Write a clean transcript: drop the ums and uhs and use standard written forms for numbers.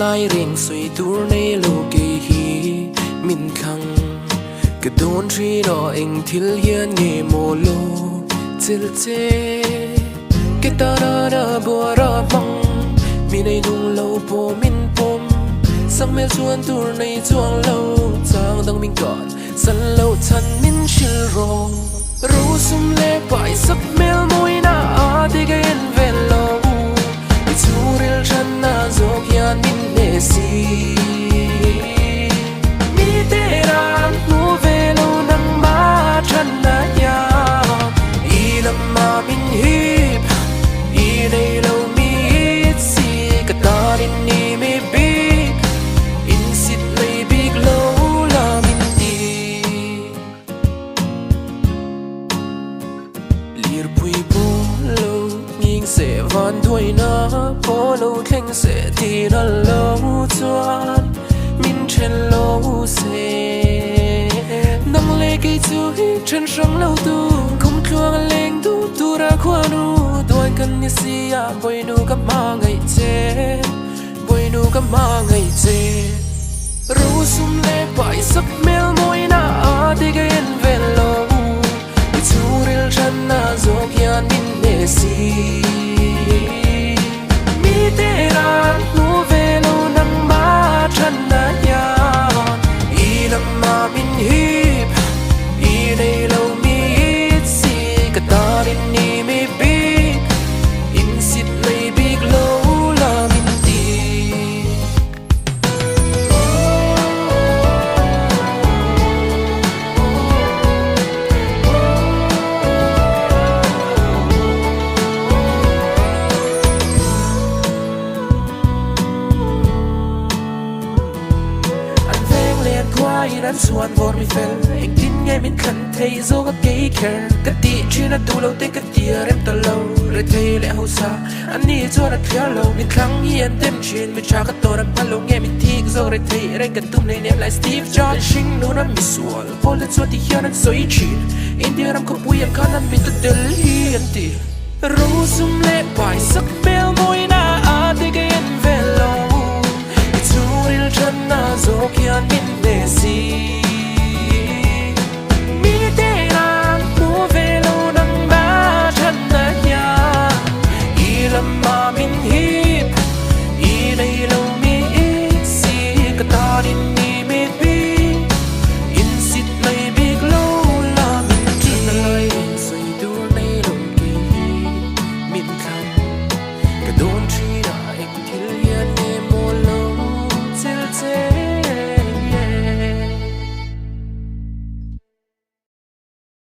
lai ring sui tur nei lo ke hi min khang ka don tri no eng thil hian nge mo lo chil che ke ta ra bo ra bang mi nei dung lo po min pom sang mel chuan tur nei chuang lo chang dang min kon san lo chan min shil ro ru sum le pai sak mel moi na a de ge en vel lo i churil chan na zok yan min ne si mi te ran nu velo nang ma chan na ya i lam ma min hip i nei lo mi si ka ta din ni me big in sit lay big lo la min ti lir pui bo lo nging se van thoi na po lo thleng se ti na lo chuan min chen lo se nang le ke chu hi chen sang lo tu kum tluang leng tu tu ra khwa nu tuan kan ni si ya boy nu ka ma ngai che boy nu ka ma ngai che ru sum le pai sak mel moi na a de ge en vel lo i chu ril chan na zok yan min ne si mi te ran nu velo nang ma chan na ya i lam ma min hip i nei lo mi si ka ta din ni me big in sit lay big lo la min tiนั้นส่วนวอร์มิเฟลเองทิ้งไงมินขันเทยโซกับเกย์แคร์กติชีนัดดูเราเตะกติเริ่มตะเลาเรเทยและหัวซาอันนี้จวดเคลียร์เรามินครั้งเย็นเต็มชีนมิชากับตัวนั้นพันลงไงมินทีก็โซเรเทยเร่งกันตุ้มในเนมไลสตีฟจอร์จชิงนู้นนั้นมิสวอลพอเลจวดที่เฮียนั้นสวยชีนอินเดียรำขบุยยังขานั้นมินตุเดลฮีอันตีรู้ซุ่มเล่ไปสักเบลมวยน่าอาเดกเอ็นเวลโลจูริลฉันน่าโซกยันมินเนซี